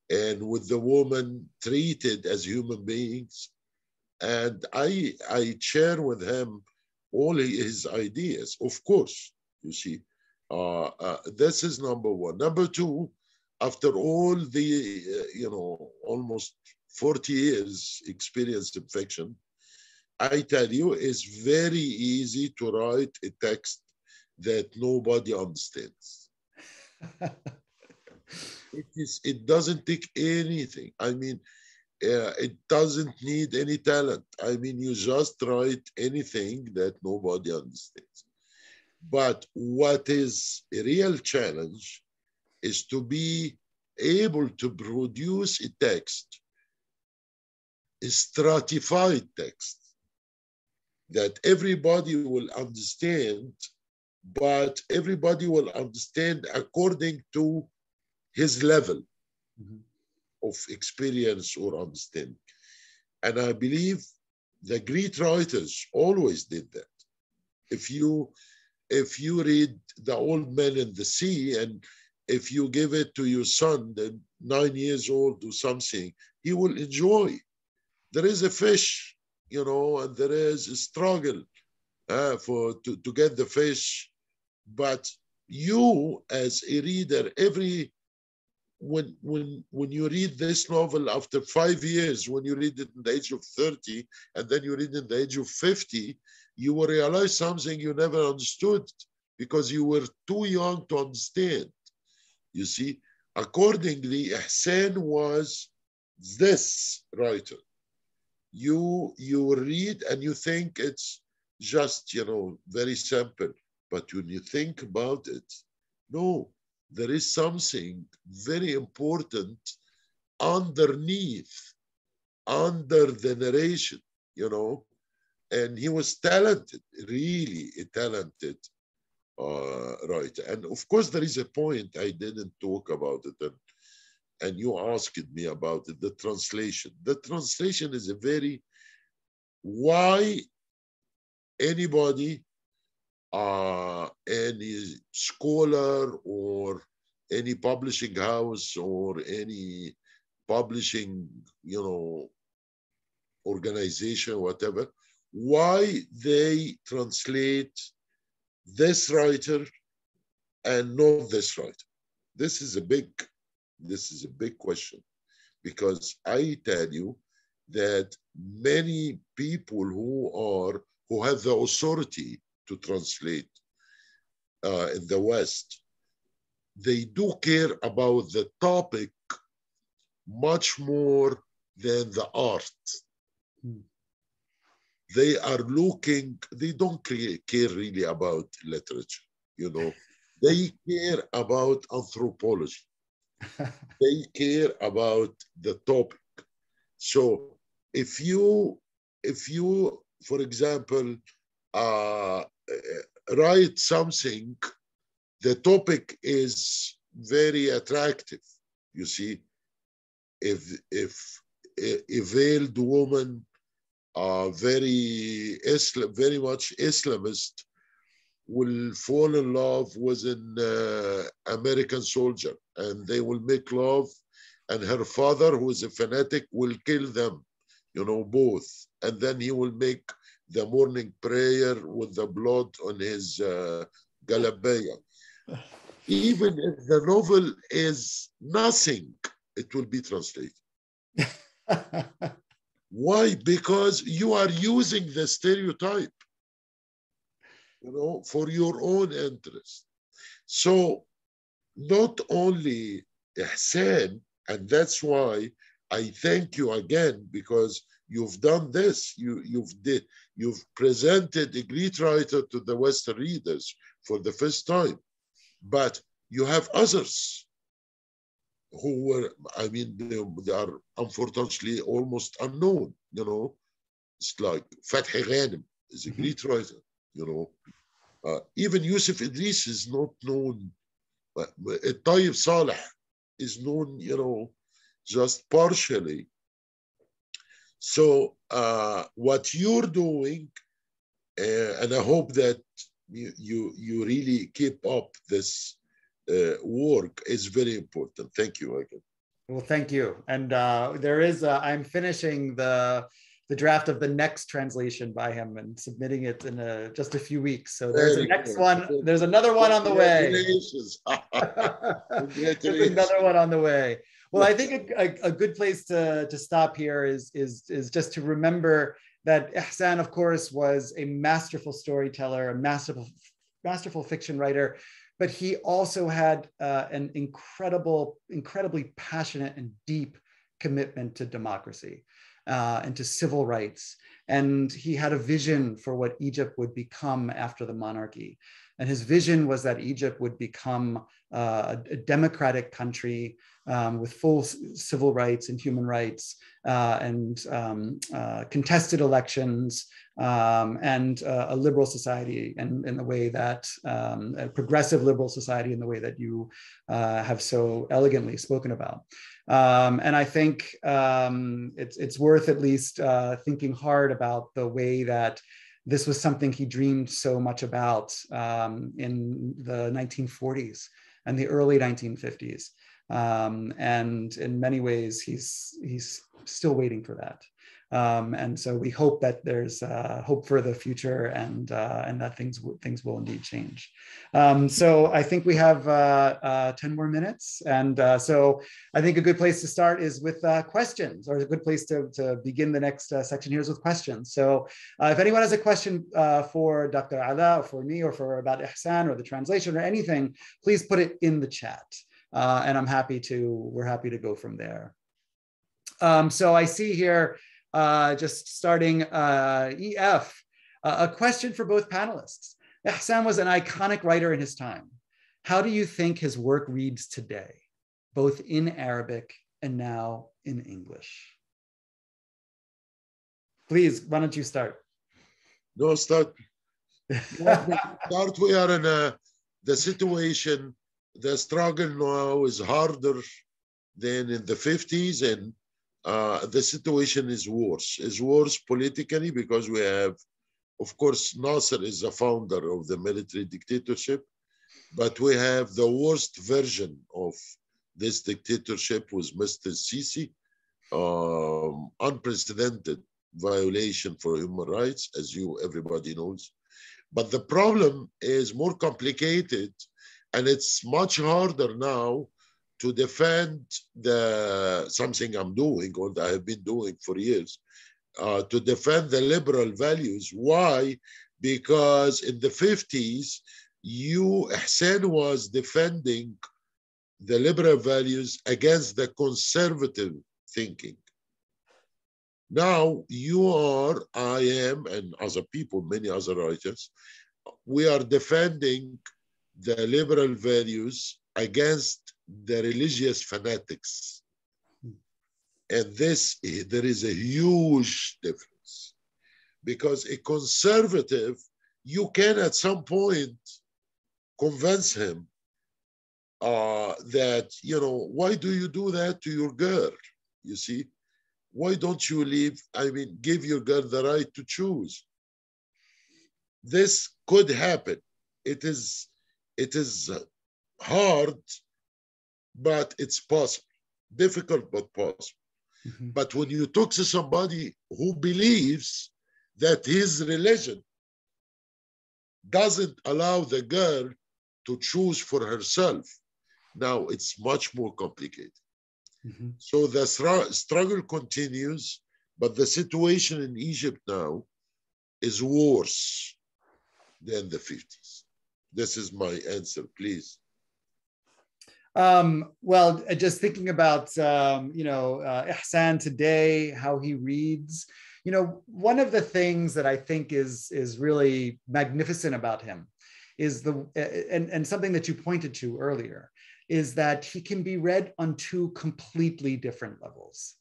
C: and with the woman treated as human beings. And I share with him all his ideas, of course, you see. This is number one. Number two, after all the, you know, almost 40 years experience in fiction, I tell you, it's very easy to write a text that nobody understands. It doesn't take anything. I mean, it doesn't need any talent. I mean, you just write anything that nobody understands. But what is a real challenge is to be able to produce a text, a stratified text, that everybody will understand, but everybody will understand according to his level of experience or understanding. And I believe the great writers always did that. If you read The Old Man and the Sea, and if you give it to your son, then 9 years old or something, he will enjoy. There is a fish, you know, and there is a struggle to get the fish. But you, as a reader, when you read this novel after 5 years, when you read it in the age of 30, and then you read it in the age of 50, you will realize something you never understood because you were too young to understand. You see, accordingly, Ihsan was this writer. You read and you think it's just, you know, very simple. But when you think about it, no, there is something very important underneath, under the narration, you know. And he was talented, really a talented writer. And of course, there is a point I didn't talk about it, and you asked me about it, the translation. The translation is a very, why anybody, any scholar or any publishing house or any publishing, you know, organization, whatever, why they translate this writer and not this writer. This is a big question, because I tell you that many people who have the authority to translate in the West, they do care about the topic much more than the art. They are looking, they don't care really about literature, you know. They care about anthropology. They care about the topic. So if you, for example, write something, the topic is very attractive, you see, a veiled woman, very much Islamist, will fall in love with an American soldier, and they will make love, and her father, who is a fanatic, will kill them, both. And then he will make the morning prayer with the blood on his galabaya. Even if the novel is nothing, it will be translated. Why? Because you are using the stereotype, for your own interest. So not only Ihsan, and that's why I thank you again, because you've done this. You've presented a Greek writer to the Western readers for the first time, but you have others who were, they are unfortunately almost unknown. It's like Fathi Ghanem is a Greek writer. Even Youssef Idris is not known. Tayyib Saleh is known, just partially. So what you're doing, and I hope that you really keep up this work, is very important. Thank you again.
B: Well, thank you. And there is, I'm finishing the draft of the next translation by him and submitting it in just a few weeks. So there's a next one. There's another one on the way. There's another one on the way. Well, I think a good place to stop here is just to remember that Ihsan, of course, was a masterful storyteller, a masterful fiction writer, but he also had an incredibly passionate and deep commitment to democracy and to civil rights. And he had a vision for what Egypt would become after the monarchy. And his vision was that Egypt would become a democratic country with full civil rights and human rights and contested elections and a liberal society, and in the way that a progressive liberal society in the way that you have so elegantly spoken about. And I think it's worth at least thinking hard about the way that this was something he dreamed so much about in the 1940s and the early 1950s. And in many ways, he's still waiting for that. And so we hope that there's hope for the future, and that things will indeed change. So I think we have 10 more minutes. And so I think a good place to start is with questions, or a good place to begin the next section here is with questions. So if anyone has a question for Dr. Alaa, or for me, or about Ihsan or the translation or anything, please put it in the chat. And we're happy to go from there. So I see here, just starting EF, a question for both panelists. Ihsan was an iconic writer in his time. How do you think his work reads today, both in Arabic and now in English? Please, why don't you start?
C: No, start. We are in the situation, the struggle now is harder than in the 50s, and the situation is worse. It's worse politically because we have, of course, Nasser is the founder of the military dictatorship, but we have the worst version of this dictatorship with Mr. Sisi, unprecedented violation for human rights, as everybody knows. But the problem is more complicated, and it's much harder now to defend something I'm doing, or that I have been doing for years, to defend the liberal values. Why? Because in the 50s, Ihsan was defending the liberal values against the conservative thinking. Now I am, and other people, many other writers, we are defending the liberal values against the religious fanatics. And there is a huge difference, because a conservative, you can at some point convince him that, why do you do that to your girl? you see? Why don't you give your girl the right to choose? This could happen. It is hard, but it's possible. Difficult, but possible.
B: Mm-hmm.
C: But when you talk to somebody who believes that his religion doesn't allow the girl to choose for herself, now it's much more complicated.
B: Mm-hmm.
C: So the struggle continues, but the situation in Egypt now is worse than the 50s. This is my answer, please.
B: Well, just thinking about, Ihsan today, how he reads, one of the things that I think is really magnificent about him is and something that you pointed to earlier, is that he can be read on two completely different levels.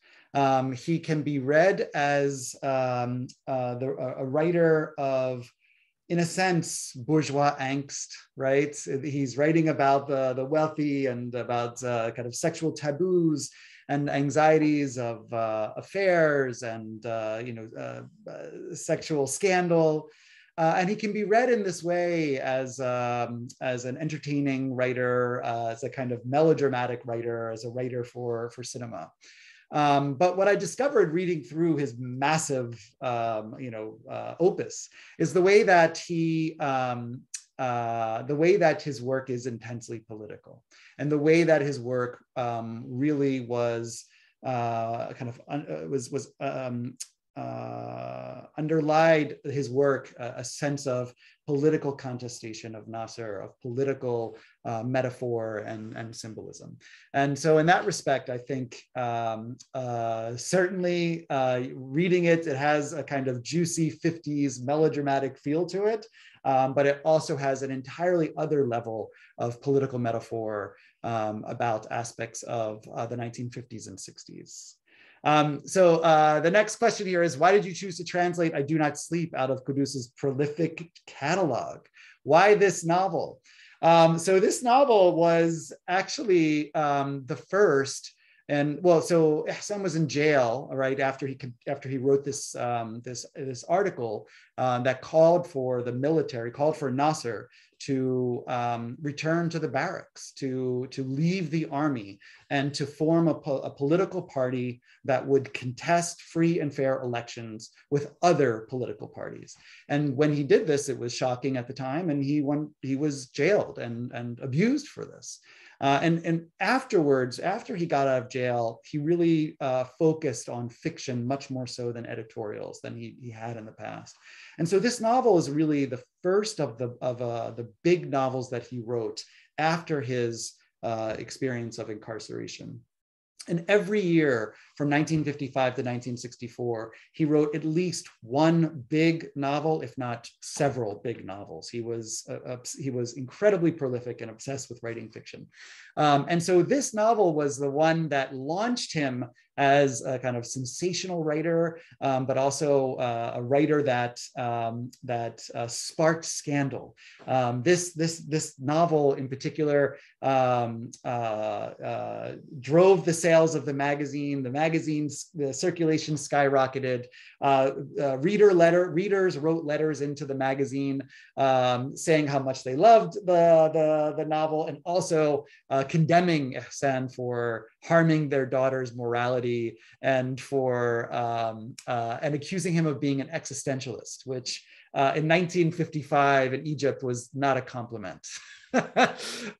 B: He can be read as a writer of, in a sense, bourgeois angst, right? He's writing about the wealthy and about kind of sexual taboos and anxieties of affairs and sexual scandal. And he can be read in this way as an entertaining writer, as a kind of melodramatic writer, as a writer for cinema. But what I discovered reading through his massive, opus is the way that his work is intensely political, and the way that his work really was underlied his work a sense of political contestation of Nasser, of political metaphor and symbolism. And so in that respect, I think certainly reading it, it has a kind of juicy 50s melodramatic feel to it, but it also has an entirely other level of political metaphor about aspects of the 1950s and 60s. So the next question here is, why did you choose to translate I Do Not Sleep out of Kouddous's prolific catalog? Why this novel? So this novel was actually the first, and well, so Ihsan was in jail, right, after he wrote this this article that called for the military, called for Nasser to return to the barracks, to leave the army, and to form a political party that would contest free and fair elections with other political parties. And when he did this, it was shocking at the time, and he was jailed and abused for this. And afterwards, after he got out of jail, he really focused on fiction much more so than editorials than he had in the past. And so this novel is really the first of the big novels that he wrote after his experience of incarceration. And every year from 1955 to 1964, he wrote at least one big novel, if not several big novels. He was incredibly prolific and obsessed with writing fiction. And so this novel was the one that launched him as a kind of sensational writer, but also a writer that sparked scandal. This novel in particular drove the sales of the magazine. The circulation skyrocketed. Readers wrote letters into the magazine saying how much they loved the novel, and also condemning Ihsan for harming their daughter's morality and for and accusing him of being an existentialist, which in 1955 in Egypt was not a compliment.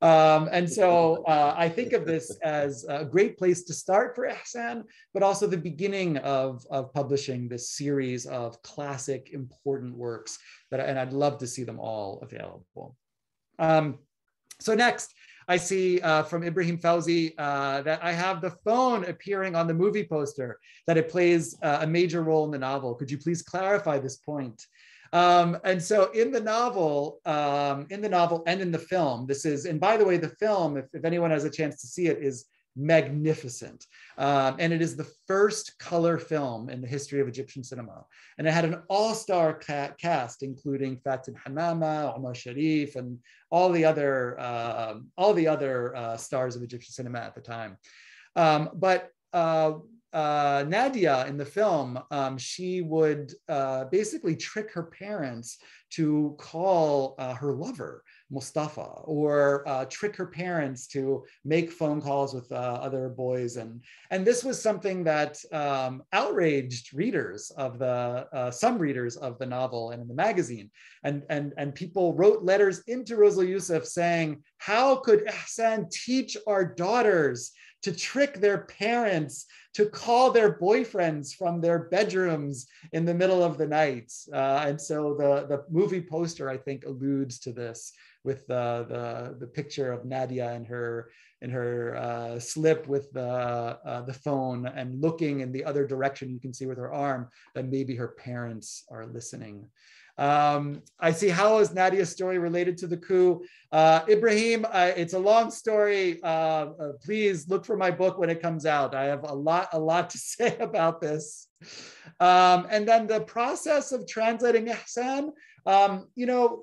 B: And so I think of this as a great place to start for Ihsan, but also the beginning of publishing this series of classic, important works and I'd love to see them all available. So next, I see from Ibrahim Fauzi that I have the phone appearing on the movie poster, that it plays a major role in the novel. Could you please clarify this point? And so in the novel and in the film, this is, and by the way, the film, if anyone has a chance to see it, is magnificent. And it is the first color film in the history of Egyptian cinema. And it had an all-star cast, including Fatin Hamama, Omar Sharif, and all the other stars of Egyptian cinema at the time. But Nadia in the film, she would basically trick her parents to call her lover, Mustafa, or trick her parents to make phone calls with other boys. And this was something that outraged readers of some readers of the novel and in the magazine. And people wrote letters into Rasul Youssef saying, how could Ihsan teach our daughters to trick their parents to call their boyfriends from their bedrooms in the middle of the night? And so the movie poster, I think, alludes to this with the picture of Nadia in her slip with the phone and looking in the other direction. You can see with her arm that maybe her parents are listening. I see, how is Nadia's story related to the coup? Ibrahim, it's a long story. Please look for my book when it comes out. I have a lot to say about this. And then the process of translating Ihsan,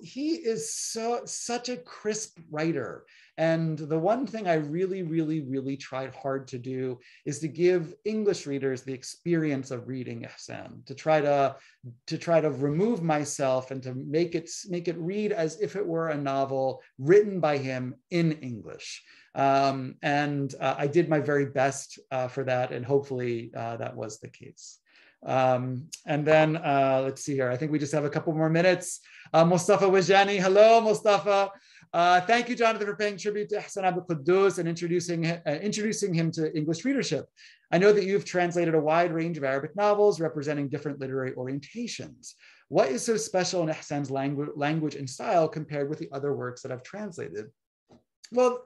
B: he is such a crisp writer. And the one thing I really tried hard to do is to give English readers the experience of reading Ihsan, to try to remove myself and to make it read as if it were a novel written by him in English. And I did my very best for that, and hopefully that was the case. And then let's see here. I think we just have a couple more minutes. Mustafa Wajani, hello, Mustafa. Thank you, Jonathan, for paying tribute to Ihsan Abdel Kouddous and introducing him to English readership. I know that you've translated a wide range of Arabic novels representing different literary orientations. What is so special in Ihsan's language and style compared with the other works that I've translated? Well,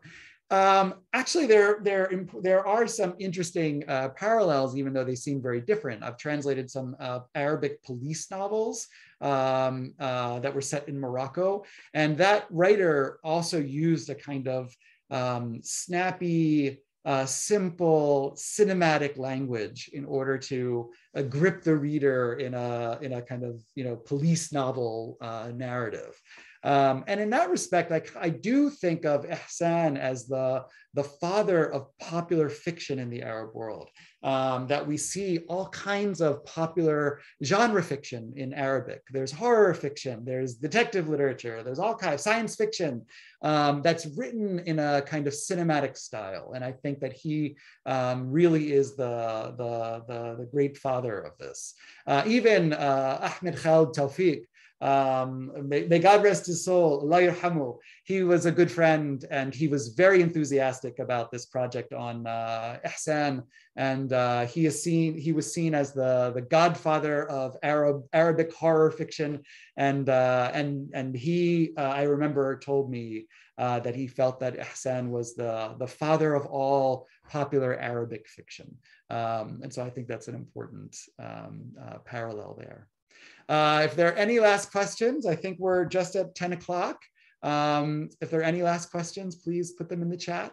B: actually, there are some interesting parallels, even though they seem very different. I've translated some Arabic police novels that were set in Morocco, and that writer also used a kind of snappy, simple, cinematic language in order to grip the reader in a kind of police novel narrative. And in that respect, I do think of Ihsan as the father of popular fiction in the Arab world, that we see all kinds of popular genre fiction in Arabic. There's horror fiction, there's detective literature, there's all kinds of science fiction that's written in a kind of cinematic style. And I think that he really is the great father of this. Even Ahmed Khaled Tawfiq, may God rest his soul, Allah yarhamu. He was a good friend, and he was very enthusiastic about this project on Ihsan, and he was seen as the godfather of Arabic horror fiction, and he I remember told me that he felt that Ihsan was the father of all popular Arabic fiction, and so I think that's an important parallel there. If there are any last questions, I think we're just at 10 o'clock. If there are any last questions, please put them in the chat.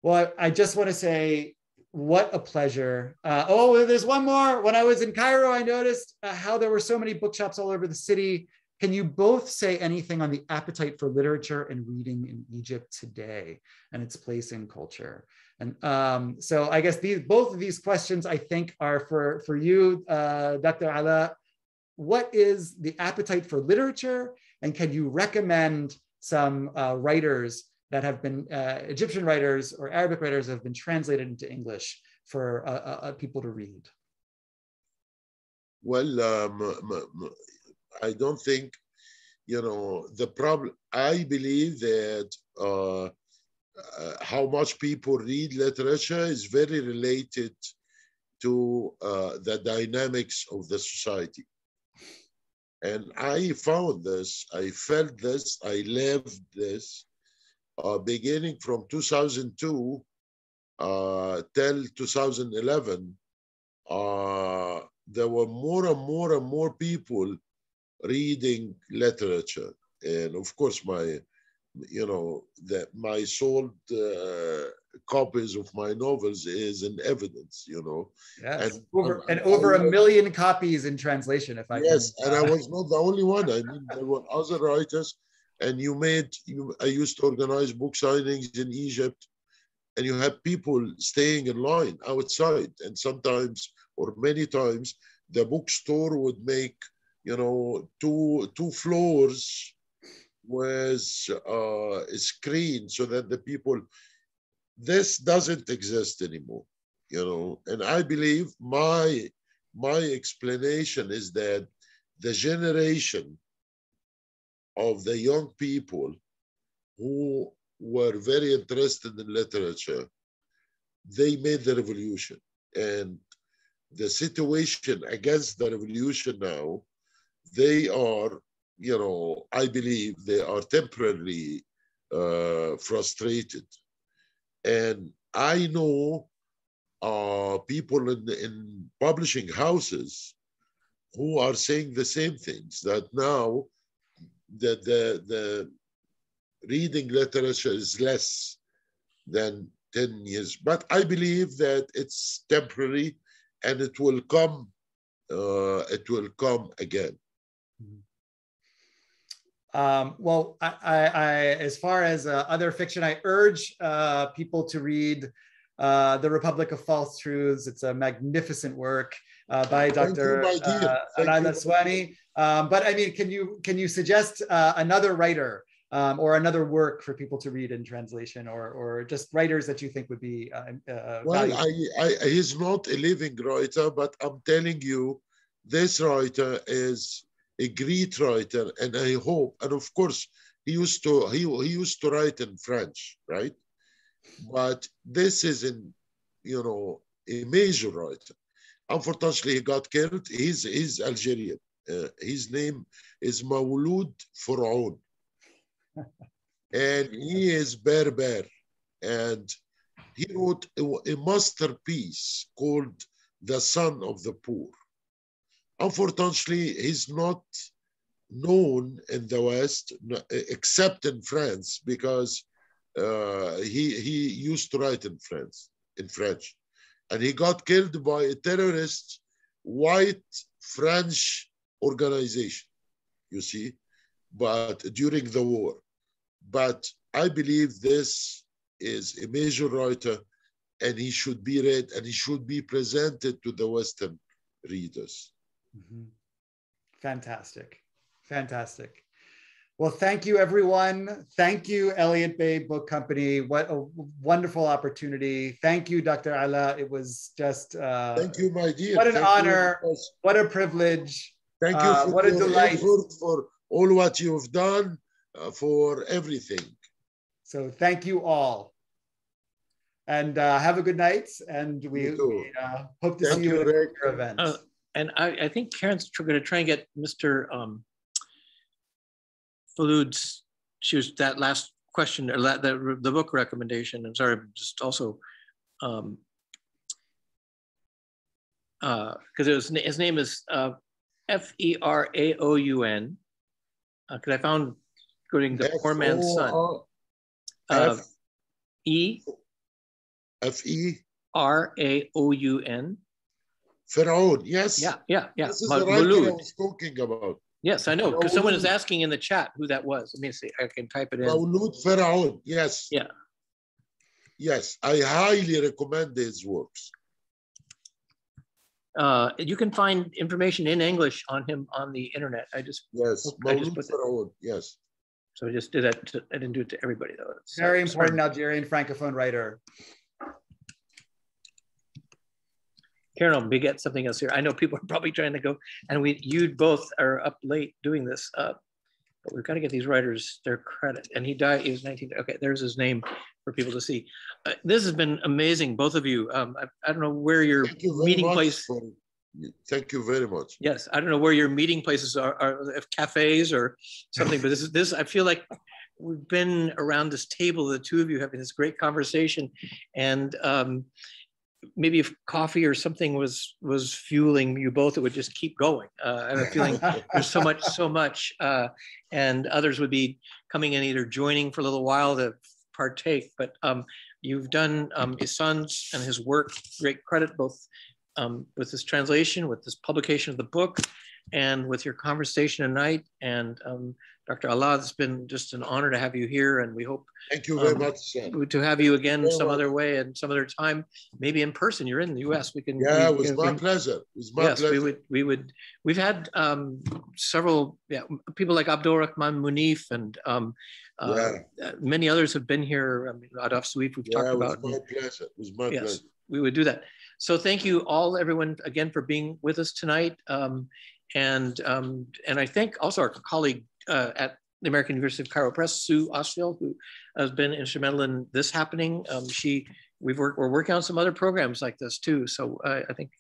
B: Well, I just want to say, what a pleasure. Oh, there's one more. When I was in Cairo, I noticed how there were so many bookshops all over the city. Can you both say anything on the appetite for literature and reading in Egypt today and its place in culture? And so I guess both of these questions, I think, are for you, Dr. Alaa. What is the appetite for literature? And can you recommend some writers that have been, Egyptian writers or Arabic writers that have been translated into English for people to read?
C: Well, I don't think, the problem, I believe that how much people read literature is very related to the dynamics of the society. And I found this, I felt this, I lived this, beginning from 2002 till 2011, there were more and more people reading literature. And of course, my sold copies of my novels is in evidence,
B: Yes. And over 1 million copies in translation, if I
C: yes, and I was not the only one. I mean, there were other writers, and I used to organize book signings in Egypt, and you have people staying in line outside. And sometimes, or many times, the bookstore would make, you know, two floors with a screen so that the people, this doesn't exist anymore, you know. And I believe my explanation is that the generation of the young people who were very interested in literature, they made the revolution. And the situation against the revolution now, they are, you know, I believe they are temporarily frustrated. And I know people in publishing houses who are saying the same things, that now the reading literature is less than 10 years. But I believe that it's temporary and it will come again.
B: Well, as far as other fiction, I urge people to read The Republic of False Truths. It's a magnificent work by Dr. Al Aswany. But I mean, can you suggest another writer or another work for people to read in translation, or just writers that you think would be
C: well, he's not a living writer, but I'm telling you, this writer is a great writer, and I hope, and of course, he used to write in French, right? But this is you know, a major writer. Unfortunately, he got killed. He's Algerian. His name is Mawlud Faraoun. And he is Berber. And he wrote a masterpiece called The Son of the Poor. Unfortunately, he's not known in the West, except in France, because he used to write in French. And he got killed by a terrorist white French organization, you see, but during the war. But I believe this is a major writer, and he should be read, and he should be presented to the Western readers.
B: Mm-hmm. Fantastic. Fantastic. Well, thank you, everyone. Thank you, Elliott Bay Book Company. What a wonderful opportunity. Thank you, Dr. Alaa. It was just
C: thank you, my dear.
B: What an honor. What a privilege.
C: Thank you for
B: what a delight.
C: effort, for all what you've done, for everything.
B: So thank you all. And have a good night. And we hope to see you at future events.
A: And I think Karen's going to try and get Mr. Kouddous, she was that last question, or the book recommendation. I'm sorry, just also, because his name is Feraoun, because I found quoting The Poor Man's Son. Feraoun.
C: Faraoun, yes.
A: Yeah.
C: This is the writer I was talking about.
A: Yes, I know, because someone is asking in the chat who that was. Let me see, I can type it in.
C: Mawlud Faraoun, yes.
A: Yeah.
C: Yes, I highly recommend his works.
A: You can find information in English on him on the internet.
C: Yes, Mawlud Faraoun, yes.
A: So I just did that. I didn't do it to everybody though.
B: Very important Algerian Francophone writer.
A: Karen, we get something else here. I know people are probably trying to go, and you both are up late doing this, but we've got to get these writers their credit. And he died, he was 19, okay, there's his name for people to see. This has been amazing, both of you. I don't know where your meeting place.
C: Thank you very much.
A: Yes, I don't know where your meeting places are if cafes or something, but this, I feel like we've been around this table, the two of you having this great conversation, and maybe if coffee or something was fueling you both, it would just keep going. I have a feeling there's so much, and others would be coming in, either joining for a little while to partake. But you've done Ihsan's and his work great credit, both with this translation, with this publication of the book, and with your conversation tonight. And Dr. Alaa, it's been just an honor to have you here, and we hope
C: thank you very much, sir.
A: To have you again some other way and some other time, maybe in person. You're in the U.S. We can.
C: Yeah, it was my pleasure. It was my pleasure.
A: We would. We've had several people like Abdulrahman Munif and many others have been here. I mean, Adaf Sweet, we've talked about.
C: It was my pleasure. It was my pleasure.
A: We would do that. So thank you all, everyone, again for being with us tonight. And I thank also our colleague at the American University of Cairo Press, Sue Osfield, who has been instrumental in this happening. We're working on some other programs like this too. So I think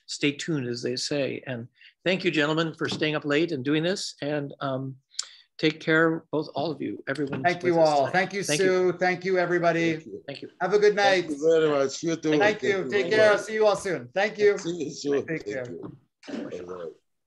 A: stay tuned, as they say. And thank you, gentlemen, for staying up late and doing this. And take care, all of you, everyone.
B: Thank you all. Thank you, Sue. Thank you, everybody.
A: Thank you.
B: Have a good night.
C: Thank you very much. You too.
B: Thank you. Take care. I'll see you all soon. Thank you.
C: See you soon.
B: Take care.
C: All right.